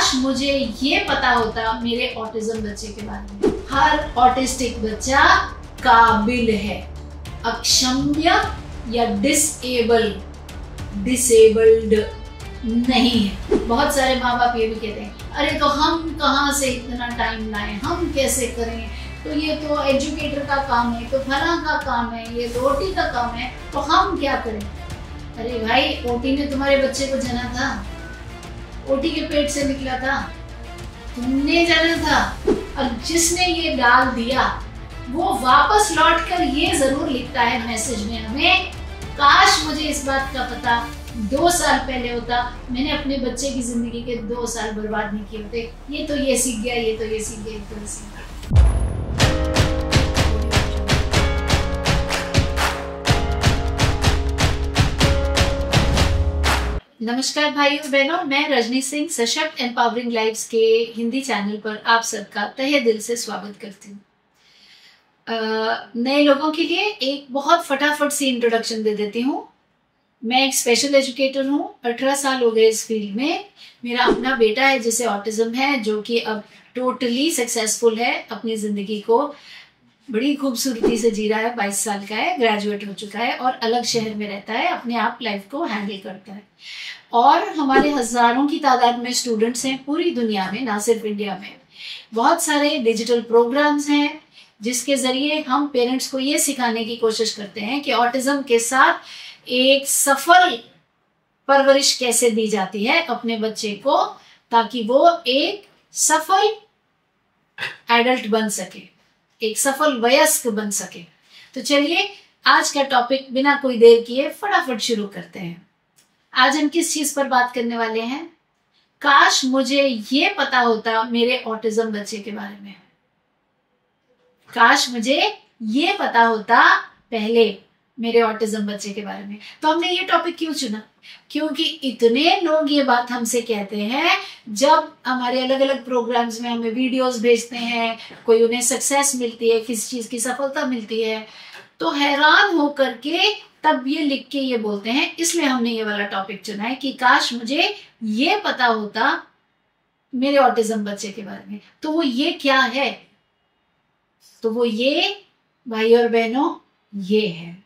काश मुझे ये पता होता मेरे ऑटिज्म बच्चे के बारे में। हर ऑटिस्टिक बच्चा काबिल है, अक्षम्य या डिसेबल्ड नहीं है। बहुत सारे माँ बाप ये भी कहते हैं, अरे तो हम कहाँ से इतना टाइम लाएं, हम कैसे करें, तो ये तो एजुकेटर का काम है, तो फलां का काम है, ये तो ओटी का काम है, तो हम क्या करें। अरे भाई, ओटी ने तुम्हारे बच्चे को जना था, ओटी के पेट से निकला था, तुमने जाना था। और जिसने ये डाल दिया वो वापस लौटकर ये जरूर लिखता है मैसेज में हमें, काश मुझे इस बात का पता 2 साल पहले होता, मैंने अपने बच्चे की जिंदगी के 2 साल बर्बाद नहीं किए होते। ये तो ये सीख गया, ये तो ये सीख गया, ये तो ये सीख गया। नमस्कार भाइयों बहनों, मैं रजनी सिंह सशक्त एम्पावरिंग लाइव्स के हिंदी चैनल पर आप सबका तहे दिल से स्वागत करती हूँ। नए लोगों के लिए एक बहुत फटाफट सी इंट्रोडक्शन दे देती हूँ। मैं एक स्पेशल एजुकेटर हूँ, 18 साल हो गए इस फील्ड में। मेरा अपना बेटा है जिसे ऑटिज्म है, जो कि अब टोटली सक्सेसफुल है, अपनी ज़िंदगी को बड़ी खूबसूरती से जी रहा है। 22 साल का है, ग्रेजुएट हो चुका है और अलग शहर में रहता है, अपने आप लाइफ को हैंडल करता है। और हमारे हज़ारों की तादाद में स्टूडेंट्स हैं पूरी दुनिया में, ना सिर्फ इंडिया में। बहुत सारे डिजिटल प्रोग्राम्स हैं जिसके ज़रिए हम पेरेंट्स को ये सिखाने की कोशिश करते हैं कि ऑटिज्म के साथ एक सफल परवरिश कैसे दी जाती है अपने बच्चे को, ताकि वो एक सफल एडल्ट बन सके, एक सफल वयस्क बन सके। तो चलिए आज का टॉपिक बिना कोई देर किए फटाफट शुरू करते हैं। आज हम किस चीज पर बात करने वाले हैं? काश मुझे ये पता होता मेरे ऑटिज्म बच्चे के बारे में। काश मुझे ये पता होता पहले मेरे ऑटिज्म बच्चे के बारे में। तो हमने ये टॉपिक क्यों चुना? क्योंकि इतने लोग ये बात हमसे कहते हैं, जब हमारे अलग अलग प्रोग्राम्स में हमें वीडियोस भेजते हैं, कोई उन्हें सक्सेस मिलती है, किसी चीज की सफलता मिलती है, तो हैरान होकर के तब ये लिख के ये बोलते हैं। इसलिए हमने ये वाला टॉपिक चुना है कि काश मुझे ये पता होता मेरे ऑटिज्म बच्चे के बारे में। तो वो ये क्या है? तो वो ये भाई और बहनों ये है,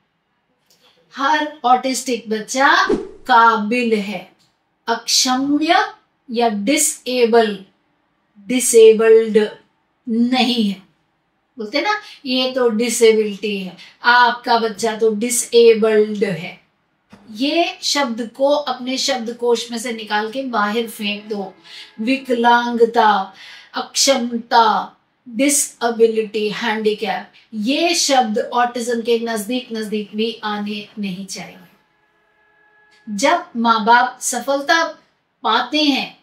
हर ऑटिस्टिक बच्चा काबिल है, अक्षम्य या डिसेबल्ड नहीं है। बोलते ना, ये तो डिसेबिलिटी है, आपका बच्चा तो डिसेबल्ड है। ये शब्द को अपने शब्दकोश में से निकाल के बाहर फेंक दो। विकलांगता, अक्षमता, डिसएबिलिटी, हैंडीकैप, ये शब्द ऑटिज्म के नजदीक भी आने नहीं चाहिए। जब माँ बाप सफलता पाते हैं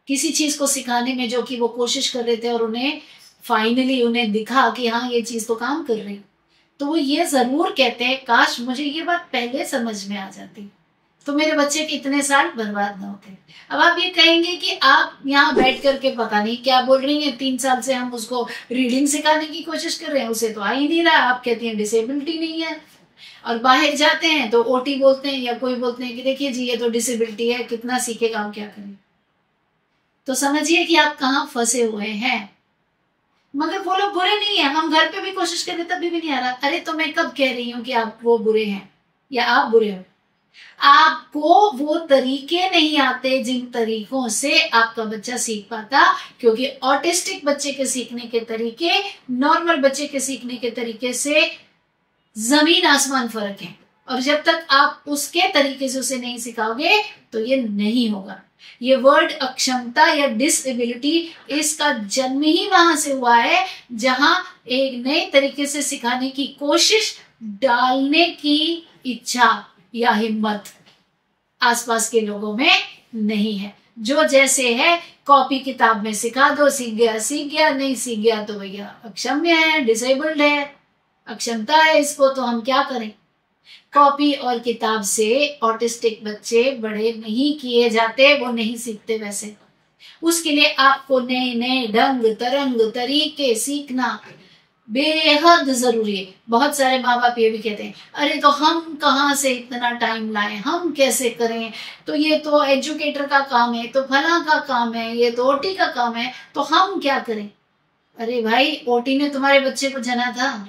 किसी चीज को सिखाने में जो कि वो कोशिश कर रहे थे, और उन्हें फाइनली उन्हें दिखा कि हाँ ये चीज तो काम कर रही, तो वो ये जरूर कहते हैं, काश मुझे ये बात पहले समझ में आ जाती तो मेरे बच्चे के इतने साल बर्बाद ना होते। अब आप ये कहेंगे कि आप यहाँ बैठ करके पता नहीं क्या बोल रही हैं, 3 साल से हम उसको रीडिंग सिखाने की कोशिश कर रहे हैं, उसे तो आ ही नहीं रहा, आप कहती हैं डिसेबिलिटी नहीं है। और बाहर जाते हैं तो ओटी बोलते हैं या कोई बोलते हैं कि देखिए जी ये तो डिसेबिलिटी है, कितना सीखेगा, हम क्या करें। तो समझिए कि आप कहाँ फंसे हुए हैं। मगर वो लोग बुरे नहीं है, हम घर पे भी कोशिश करें तब भी नहीं आ रहा। अरे तो मैं कब कह रही हूँ कि आप वो बुरे हैं या आप बुरे हो? आपको वो तरीके नहीं आते जिन तरीकों से आपका बच्चा सीख पाता, क्योंकि ऑटिस्टिक बच्चे के सीखने के तरीके नॉर्मल बच्चे के सीखने के तरीके से जमीन आसमान फर्क है। और जब तक आप उसके तरीके से उसे नहीं सिखाओगे तो ये नहीं होगा। ये वर्ड अक्षमता या डिसएबिलिटी, इसका जन्म ही वहां से हुआ है जहां एक नए तरीके से सिखाने की कोशिश डालने की इच्छा या हिम्मत आसपास के लोगों में नहीं है। जो जैसे है कॉपी किताब में सिखा दो, सीख गया, नहीं सीख गया तो भैया अक्षम्य है, डिसेबल्ड है, अक्षमता है, इसको तो हम क्या करें। कॉपी और किताब से ऑटिस्टिक बच्चे बड़े नहीं किए जाते, वो नहीं सीखते। वैसे उसके लिए आपको नए नए ढंग तरंग तरीके सीखना बेहद जरूरी है। बहुत सारे माँ बाप ये भी कहते हैं, अरे तो हम कहाँ से इतना टाइम लाएं, हम कैसे करें, तो ये तो एजुकेटर का काम है, तो फला का काम है, ये तो ओटी का काम है, तो हम क्या करें। अरे भाई, ओटी ने तुम्हारे बच्चे को जना था,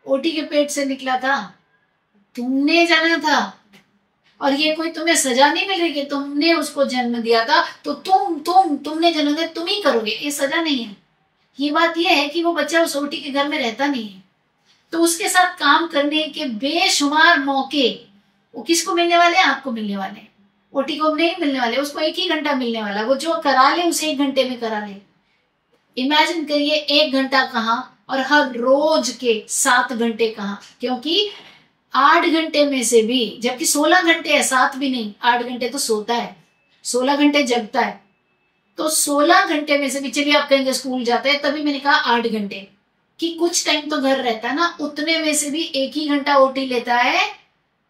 ओटी के पेट से निकला था, तुमने जाना था। और ये कोई तुम्हें सजा नहीं मिल रही कि तुमने उसको जन्म दिया था तो तुमने जन्म दिया, तुम ही करोगे, ये सजा नहीं है। ये बात ये है कि वो बच्चा उस ओटी के घर में रहता नहीं है, तो उसके साथ काम करने के बेशुमार मौके वो किसको मिलने वाले हैं, आपको मिलने वाले हैं। ओटी को नहीं मिलने वाले, उसको 1 ही घंटा मिलने वाला, वो जो करा ले उसे 1 घंटे में करा ले। इमेजिन करिए 1 घंटा कहाँ और हर रोज के 7 घंटे कहाँ, क्योंकि 8 घंटे में से भी, जबकि 16 घंटे है, 7 भी नहीं, 8 घंटे तो सोता है, 16 घंटे जगता है, तो 16 घंटे में से भी, चलिए आप कहेंगे स्कूल जाता है, तभी मैंने कहा 8 घंटे कि कुछ टाइम तो घर रहता है ना, उतने में से भी 1 ही घंटा ओटी लेता है,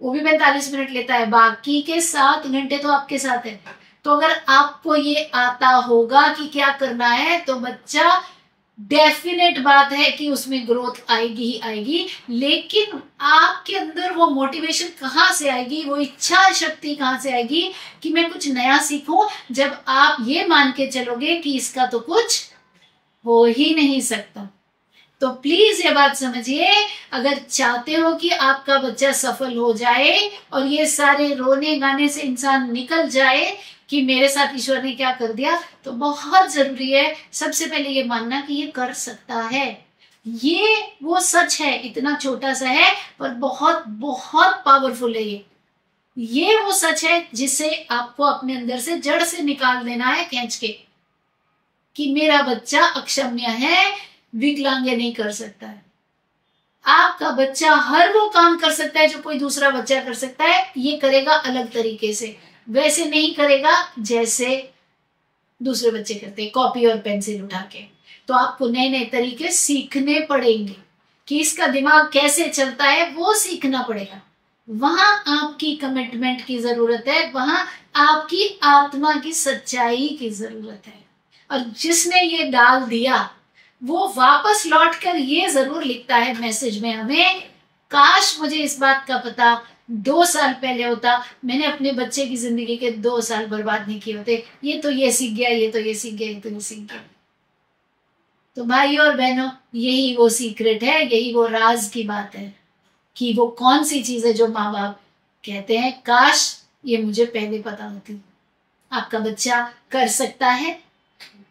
वो भी 45 मिनट लेता है, बाकी के 7 घंटे तो आपके साथ है। तो अगर आपको ये आता होगा कि क्या करना है, तो बच्चा, डेफिनेट बात है कि उसमें ग्रोथ आएगी ही आएगी, लेकिन आपके अंदर वो मोटिवेशन कहाँ से आएगी, वो इच्छा शक्ति कहाँ से आएगी कि मैं कुछ नया सीखूं, जब आप ये मान के चलोगे कि इसका तो कुछ हो ही नहीं सकता। तो प्लीज ये बात समझिए, अगर चाहते हो कि आपका बच्चा सफल हो जाए और ये सारे रोने गाने से इंसान निकल जाए कि मेरे साथ ईश्वर ने क्या कर दिया, तो बहुत जरूरी है सबसे पहले ये मानना कि ये कर सकता है। ये वो सच है, इतना छोटा सा है पर बहुत बहुत पावरफुल है। ये वो सच है जिसे आपको अपने अंदर से जड़ से निकाल देना है खींच के, कि मेरा बच्चा अक्षम्य है, विकलांग नहीं कर सकता है। आपका बच्चा हर वो काम कर सकता है जो कोई दूसरा बच्चा कर सकता है, ये करेगा अलग तरीके से, वैसे नहीं करेगा जैसे दूसरे बच्चे करते हैं, कॉपी और पेंसिल उठा के। तो आपको नए नए तरीके सीखने पड़ेंगे कि इसका दिमाग कैसे चलता है, वो सीखना पड़ेगा। वहां आपकी कमिटमेंट की जरूरत है, वहां आपकी आत्मा की सच्चाई की जरूरत है। और जिसने ये डाल दिया वो वापस लौटकर ये जरूर लिखता है मैसेज में हमें, काश मुझे इस बात का पता 2 साल पहले होता, मैंने अपने बच्चे की जिंदगी के 2 साल बर्बाद नहीं किए होते, ये तो ये सीख गया, ये तो ये सीख गया, ये तो ये सीख गया। तो भाई और बहनों, यही वो सीक्रेट है, यही वो राज की बात है कि वो कौन सी चीज है जो माँ बाप कहते हैं काश ये मुझे पहले पता होती। आपका बच्चा कर सकता है,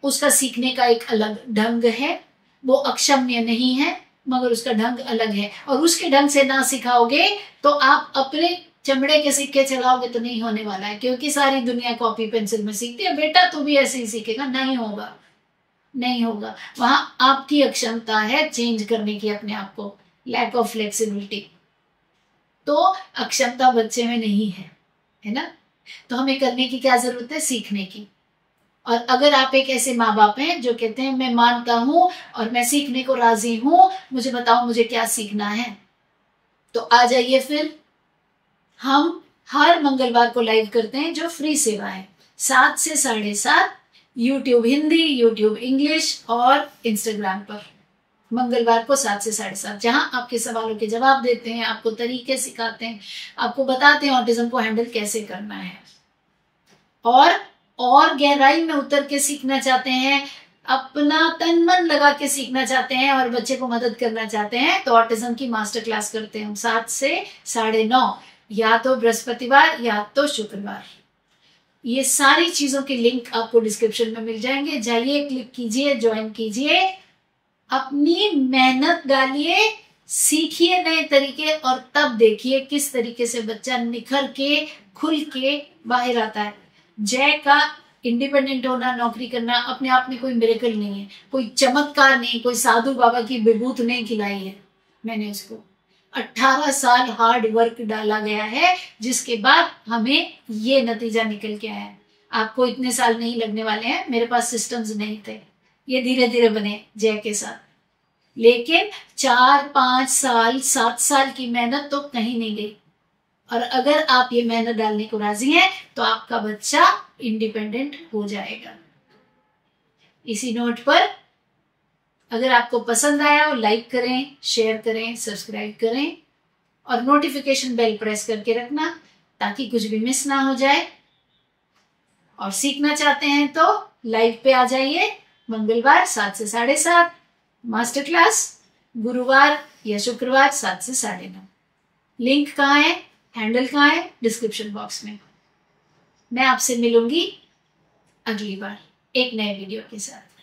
उसका सीखने का एक अलग ढंग है, वो अक्षम्य नहीं है मगर उसका ढंग अलग है, और उसके ढंग से ना सिखाओगे तो आप अपने चमड़े के सिक्के चलाओगे तो नहीं होने वाला है, क्योंकि सारी दुनिया कॉपी पेंसिल में सीखती है, बेटा तू भी ऐसे ही सीखेगा, नहीं होगा, नहीं होगा। वहां आपकी अक्षमता है चेंज करने की अपने आप को, लैक ऑफ फ्लेक्सिबिलिटी। तो अक्षमता बच्चे में नहीं है ना। तो हमें करने की क्या जरूरत है, सीखने की। और अगर आप एक ऐसे माँ बाप हैं जो कहते हैं मैं मानता हूं और मैं सीखने को राजी हूं, मुझे बताओ मुझे क्या सीखना है, तो आ जाइए। फिर हम हर मंगलवार को लाइव करते हैं जो फ्री सेवा है, 7 से 7:30 यूट्यूब हिंदी, यूट्यूब इंग्लिश और इंस्टाग्राम पर, मंगलवार को 7 से 7:30, जहां आपके सवालों के जवाब देते हैं, आपको तरीके सिखाते हैं, आपको बताते हैं ऑटिज्म को हैंडल कैसे करना है। और गहराई में उतर के सीखना चाहते हैं, अपना तन मन लगा के सीखना चाहते हैं और बच्चे को मदद करना चाहते हैं, तो ऑटिज्म की मास्टर क्लास करते हैं हम 7 से 9:30, या तो बृहस्पतिवार या तो शुक्रवार। ये सारी चीजों के लिंक आपको डिस्क्रिप्शन में मिल जाएंगे, जाइए क्लिक कीजिए, ज्वाइन कीजिए, अपनी मेहनत डालिए, सीखिए नए तरीके, और तब देखिए किस तरीके से बच्चा निखर के खुल के बाहर आता है। जय का इंडिपेंडेंट होना, नौकरी करना अपने आप में कोई मिरेकल नहीं है, कोई चमत्कार नहीं, कोई साधु बाबा की विभूत नहीं खिलाई है मैंने उसको। 18 साल हार्ड वर्क डाला गया है, जिसके बाद हमें ये नतीजा निकल के आया है। आपको इतने साल नहीं लगने वाले हैं, मेरे पास सिस्टम्स नहीं थे, ये धीरे धीरे बने जय के साथ। लेकिन 4, 5 साल, 7 साल की मेहनत तो कहीं नहीं गई। और अगर आप ये मेहनत डालने को राजी हैं तो आपका बच्चा इंडिपेंडेंट हो जाएगा। इसी नोट पर अगर आपको पसंद आया हो लाइक करें, शेयर करें, सब्सक्राइब करें और नोटिफिकेशन बेल प्रेस करके रखना ताकि कुछ भी मिस ना हो जाए। और सीखना चाहते हैं तो लाइव पे आ जाइए मंगलवार 7 से 7:30, मास्टर क्लास गुरुवार या शुक्रवार 7 से 9:30। लिंक कहाँ है, हैंडल कहाँ है, डिस्क्रिप्शन बॉक्स में। मैं आपसे मिलूंगी अगली बार एक नए वीडियो के साथ।